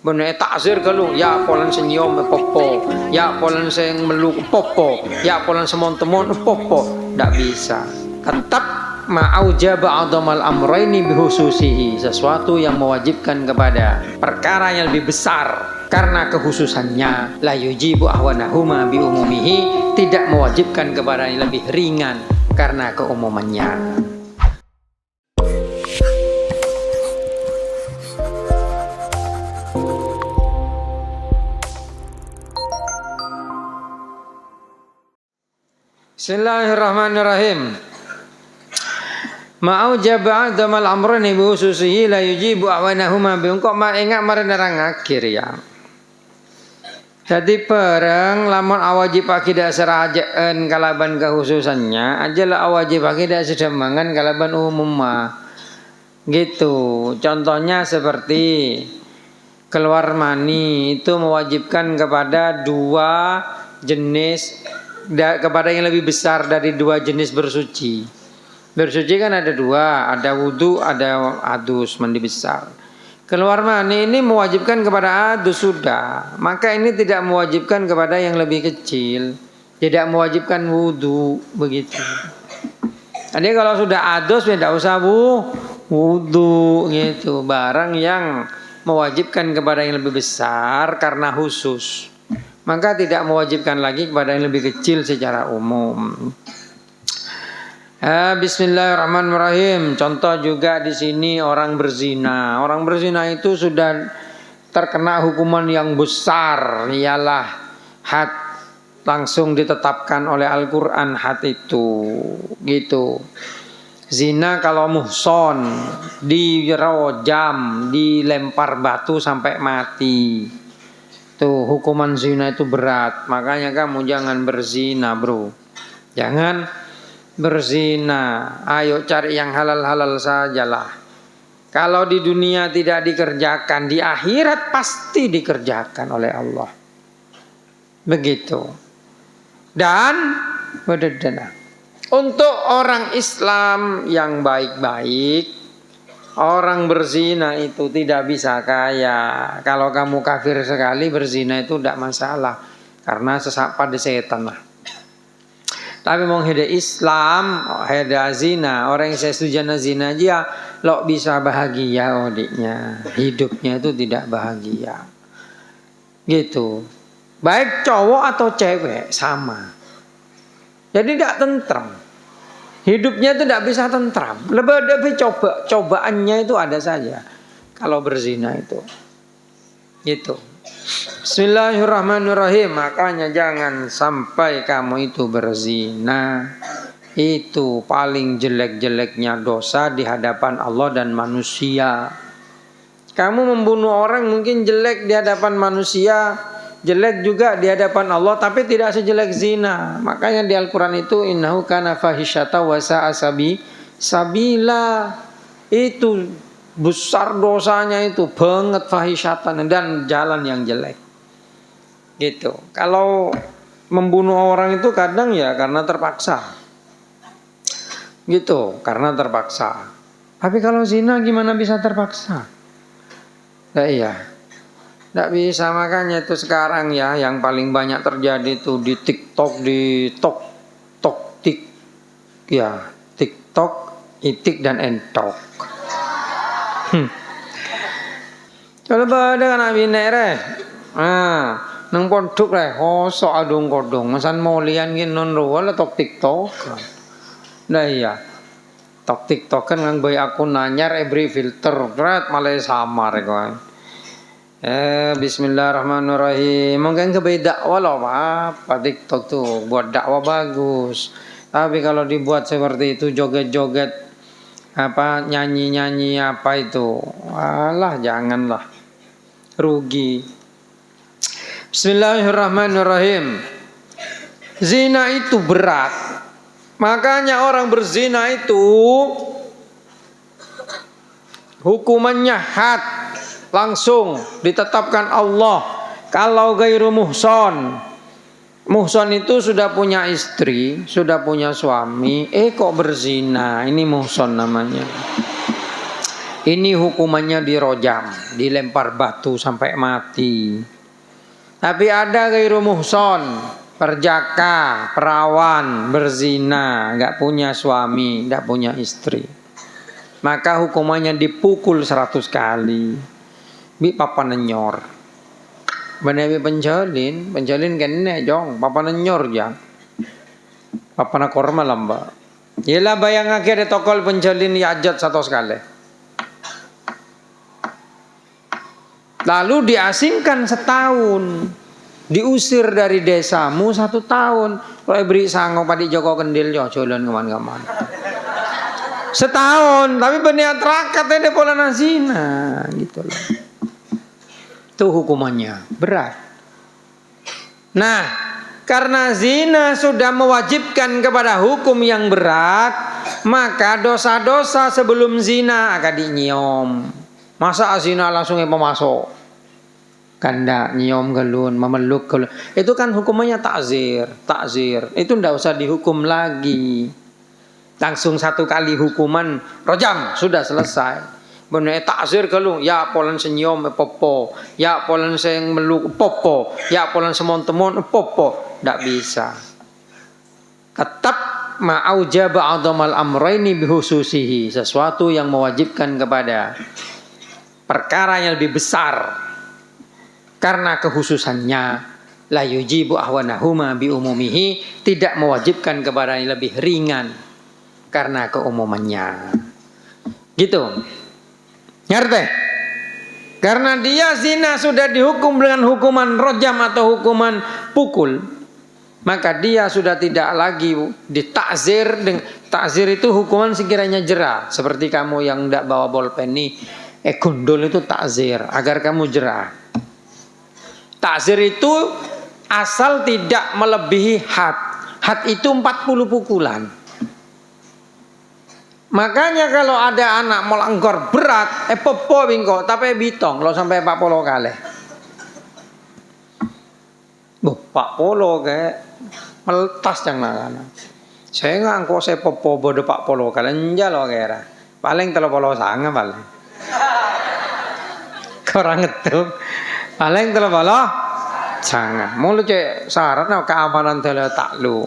Bener takzir kalau ya polan senyum popo, ya polan sing meluk popo, ya polan semontemon popo, ndak bisa. Tetap ma'aujaba a'dhamal amrayni bihususihi, sesuatu yang mewajibkan kepada perkara yang lebih besar karena kekhususannya, la yujibu ahwanahuma bi umumihi, tidak mewajibkan kepada yang lebih ringan karena keumumannya. Bismillahirrahmanirrahim. Ma'aujaba a'dhamal amrayni bihususihi la yujibu ahwanahuma bi, kok ingat mari nerang akhir ya. Jadi perang lamun awajib akidah serajaan kalaban kekhususannya ajalah awajib akidah sedemangan kalaban umumah. Gitu. Contohnya seperti keluar mani itu mewajibkan kepada dua jenis, kepada yang lebih besar dari dua jenis bersuci. Bersuci kan ada dua, ada wudhu, ada adus, mandi besar. Keluar mani ini mewajibkan kepada adus sudah, maka ini tidak mewajibkan kepada yang lebih kecil, tidak mewajibkan wudhu, begitu. Jadi kalau sudah adus tidak usah wudhu, gitu. Barang yang mewajibkan kepada yang lebih besar karena khusus, maka tidak mewajibkan lagi kepada yang lebih kecil secara umum. Bismillahirrahmanirrahim. Contoh juga di sini orang berzina. Orang berzina itu sudah terkena hukuman yang besar, ialah had, langsung ditetapkan oleh Al-Quran had itu, gitu. Zina kalau muhson dirojam, dilempar batu sampai mati. Tuh hukuman zina itu berat. Makanya kamu jangan berzina, bro. Jangan berzina. Ayo cari yang halal-halal sajalah. Kalau di dunia tidak dikerjakan, di akhirat pasti dikerjakan oleh Allah. Begitu. Dan untuk orang Islam yang baik-baik, orang berzina itu tidak bisa kaya. Kalau kamu kafir sekali berzina itu tidak masalah, karena sesak pada setan lah. Tapi mau heda Islam, heda zina, orang yang saya setuju zina aja, lo bisa bahagia odiknya, hidupnya itu tidak bahagia. Gitu. Baik cowok atau cewek sama. Jadi tidak tentram. Hidupnya itu tidak bisa tentram. Lebih cobaannya itu ada saja kalau berzina itu. Gitu. Bismillahirrahmanirrahim. Makanya jangan sampai kamu itu berzina. Itu paling jelek-jeleknya dosa di hadapan Allah dan manusia. Kamu membunuh orang mungkin jelek di hadapan manusia, jelek juga di hadapan Allah, tapi tidak sejelek zina. Makanya di Al-Quran itu innahu kana fahisyata wa sa'a sabila. Itu besar dosanya, itu banget fahisyatan dan jalan yang jelek. Gitu. Kalau membunuh orang itu kadang ya karena terpaksa. Gitu, karena terpaksa. Tapi kalau zina gimana bisa terpaksa? Nah, iya. Tidak bisa, makanya itu sekarang ya yang paling banyak terjadi itu di TikTok, di TikTok, itik dan entok. Coba ada kan abine reh. Nang pondok reh, so adung kodong, masan molian gin non ruwal tok TikTok. Nah iya. Tok TikTok kan ngang boy akun nanyar every filter, berat malah samar kowe. Bismillahirrahmanirrahim. Mungkin kebeda walau apa TikTok tuh buat dakwah bagus. Tapi kalau dibuat seperti itu joget-joget apa nyanyi-nyanyi apa itu, alah janganlah, rugi. Bismillahirrahmanirrahim. Zina itu berat. Makanya orang berzina itu hukumannya had, langsung ditetapkan Allah. Kalau gairu muhson, muhson itu sudah punya istri, sudah punya suami, kok berzina, ini muhson namanya. ini hukumannya dirojam, dilempar batu sampai mati. Tapi ada ghairu muhson, perjaka, perawan, berzina, nggak punya suami, nggak punya istri, maka hukumannya dipukul 100 kali. Bi papa nenyor. Benewi penjalin kene jong, papa nenyor ya. Papa na korma lamba. Yelah bayang akhir tokol penjalin yajat 100 kali. Lalu diasingkan setahun, diusir dari desamu 1 tahun. Kalau beri sango padi Joko Kendil yo jalan kemana-kemana. Setahun, tapi berniat rakat ada pola nasina, gitu loh. Itu hukumannya berat. Nah, karena zina sudah mewajibkan kepada hukum yang berat, maka dosa-dosa sebelum zina akan dinyiom. Masa zina langsung pemasok, kanda nyiom galun, memeluk galun. Itu kan hukumannya takzir. Itu ndak usah dihukum lagi. Langsung 1 kali hukuman rojam, sudah selesai. Benar takzir galun, ya polan senyum popo, ya polan seng meluk popo, ya polan semon-temon popo, ndak bisa. Tetap ma'aujaba a'dhamal amraini bihususihi, sesuatu yang mewajibkan kepada perkara yang lebih besar karena kehususannya, la yujibu ahwanahuma bi umumihi, tidak mewajibkan kepada yang lebih ringan karena keumumannya. Gitu. Ngerti? Karena dia zina sudah dihukum dengan hukuman rojam atau hukuman pukul, maka dia sudah tidak lagi ditakzir. Takzir itu hukuman sekiranya jerah. Seperti kamu yang tidak bawa bolpen nih, gundul itu takzir agar kamu jerah. Takzir itu asal tidak melebihi had. Had itu 40 pukulan. Makanya kalau ada anak melanggar berat, popo bingko, tapi bitong lo sampai 40 kali. Bu, 40 kayak meletas jangan anak. Saya ngangko saya popo bodoh 40 kali njalo kira. Paling 30 sangat paling. Kurang itu. Paling 30 sangat. Mulu cek syarat nak keamanan tele tak lu.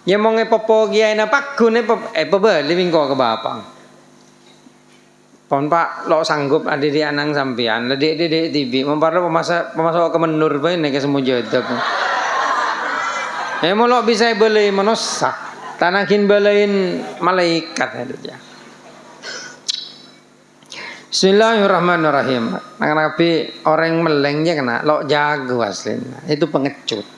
Ya mau ngepopo giai na pakun beli bingko ke bapang. Pon pak lo sanggup ada di anang sampian, ledek tibi, memperlu pemasok ke menur bae ke semua jadab. Mau lo bisa beli manusia, tanakin beliin malaikat aja. Bismillahirrahmanirrahim. Nabi orang melengnya kena lo jago aslinya. Itu pengecut.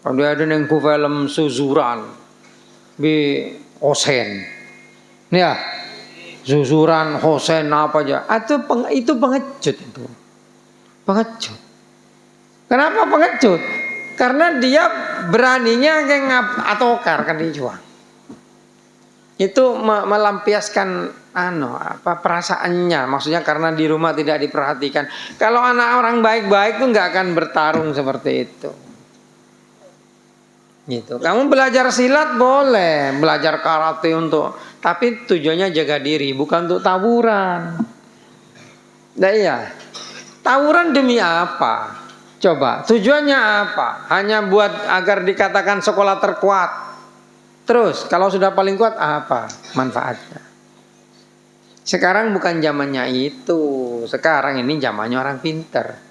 Kalau ada yang film suzuran bi Hosen, ya suzuran Hosen apa aja, itu pengecut itu, pengecut. Kenapa pengecut? Karena dia beraninya kayak atokar kan dijual. Itu melampiaskan perasaannya, maksudnya karena di rumah tidak diperhatikan. Kalau anak orang baik-baik tuh nggak akan bertarung seperti itu. Gitu. Kamu belajar silat boleh, belajar karate tapi tujuannya jaga diri, bukan untuk tawuran. Nah iya, tawuran demi apa? Coba, tujuannya apa? Hanya buat agar dikatakan sekolah terkuat. Terus, kalau sudah paling kuat apa manfaatnya? Sekarang bukan zamannya itu. Sekarang ini zamannya orang pintar.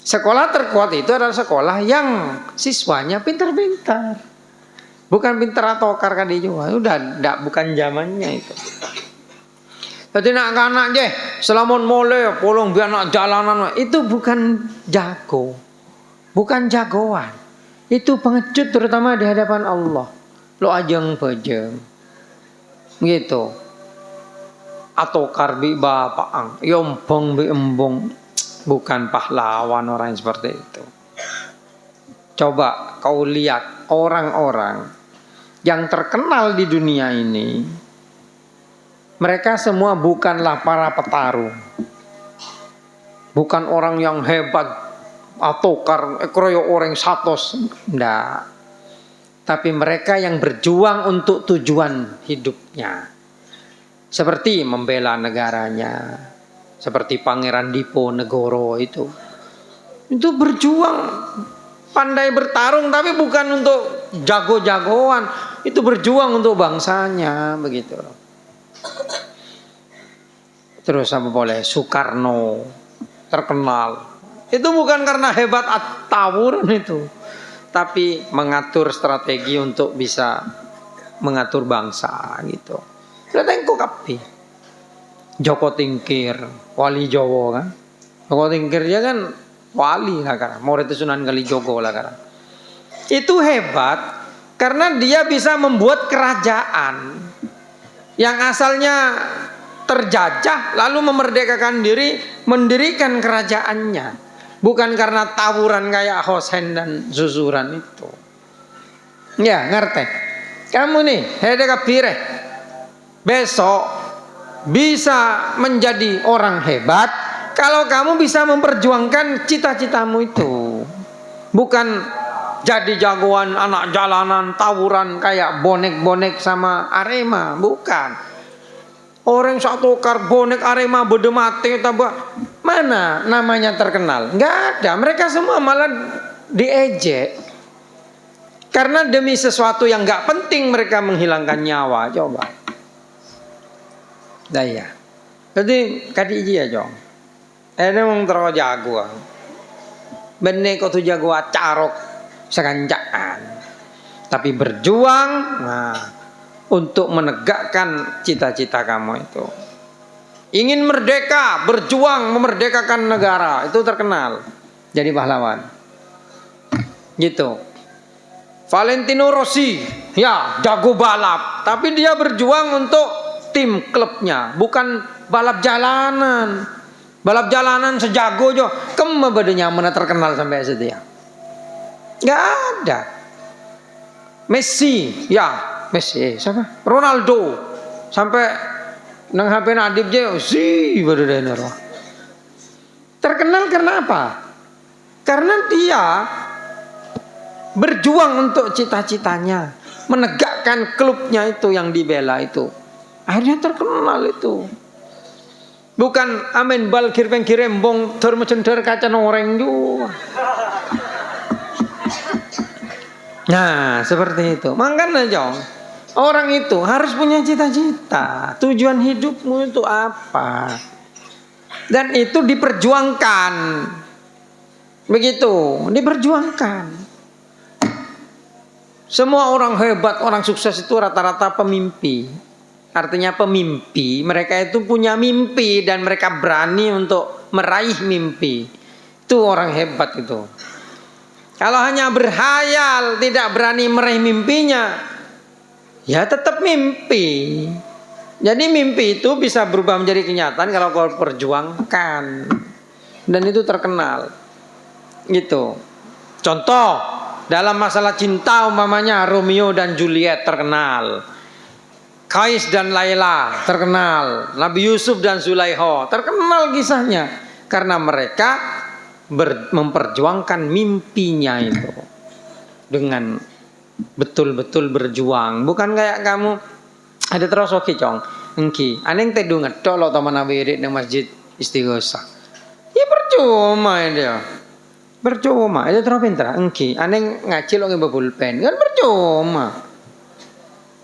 Sekolah terkuat itu adalah sekolah yang siswanya pintar-pintar, bukan pintar atau karkan juga. Udah, bukan zamannya itu. Jadi nak anak je, selamun mole, polong biar nak jalanan, itu bukan jago, bukan jagoan. Itu pengecut terutama di hadapan Allah. Lo ajeng pejeng, gitu. Atau karbi bapaang, yombong bi embong. Bukan pahlawan orang seperti itu. Coba kau lihat orang-orang yang terkenal di dunia ini, mereka semua bukanlah para petarung, bukan orang yang hebat atau kroyo orang satos, enggak. Tapi mereka yang berjuang untuk tujuan hidupnya. seperti membela negaranya, seperti Pangeran Diponegoro itu berjuang, pandai bertarung, tapi bukan untuk jago-jagoan, itu berjuang untuk bangsanya, begitu. Terus apa boleh, Soekarno terkenal, itu bukan karena hebat tawuran itu, tapi mengatur strategi untuk bisa mengatur bangsa gitu. Udah tengok kapi. Joko Tingkir, wali Jawa kan. Joko Tingkir dia kan wali lah kan. Murid Sunan Kalijogo lah kan. Itu hebat karena dia bisa membuat kerajaan yang asalnya terjajah lalu memerdekakan diri, mendirikan kerajaannya. Bukan karena tawuran kayak Hosen dan Susuran itu. Ya, ngerti. Kamu nih, hede kapire. Besok bisa menjadi orang hebat kalau kamu bisa memperjuangkan cita-citamu itu. Bukan jadi jagoan anak jalanan tawuran kayak bonek-bonek sama Arema, bukan. Orang satu karbonek Arema bede mati tabak. Mana namanya terkenal? Enggak ada. Mereka semua malah diejek. Karena demi sesuatu yang enggak penting mereka menghilangkan nyawa. Coba. Dah ya. Jadi kadi iji ya jong. Ini mung terlalu jago. Benek kau tu jago acarok sekanjaan. Tapi berjuang. Nah, untuk menegakkan cita-cita kamu itu. Ingin merdeka, berjuang memerdekakan negara, itu terkenal. Jadi pahlawan. Gitu. Valentino Rossi, ya jago balap, tapi dia berjuang untuk tim klubnya, bukan balap jalanan. Balap jalanan sejago jo, kemana badannya mana terkenal sampai setia. Gak ada. Messi, ya Messi, siapa? Ronaldo, sampai nang HP Nadib je, si berdana roh. Terkenal karena apa? Karena dia berjuang untuk cita-citanya, menegakkan klubnya itu yang dibela itu. Akhirnya terkenal itu. Bukan amin bal kirpeng kirembong termecender kaca noreng juga. Nah, seperti itu. Makanya jong. Orang itu harus punya cita-cita. Tujuan hidupmu itu apa? Dan itu diperjuangkan. Begitu, diperjuangkan. Semua orang hebat, orang sukses itu rata-rata pemimpi. Artinya pemimpi, mereka itu punya mimpi dan mereka berani untuk meraih mimpi. Itu orang hebat itu. Kalau hanya berhayal, tidak berani meraih mimpinya, ya tetap mimpi. Jadi mimpi itu bisa berubah menjadi kenyataan kalau kau perjuangkan. Dan itu terkenal. Gitu. Contoh, dalam masalah cinta umpamanya Romeo dan Juliet terkenal. Kais dan Laila terkenal. Nabi Yusuf dan Zulaikha terkenal kisahnya. Karena mereka memperjuangkan mimpinya itu. Dengan betul-betul berjuang, bukan kayak kamu ada terus oke cong engki aneng tedu ngedok lo taman wirid nang masjid Istighosa ya percuma dia percuma itu terus pinter engki aneng ngaji lo ngebul pen kan percuma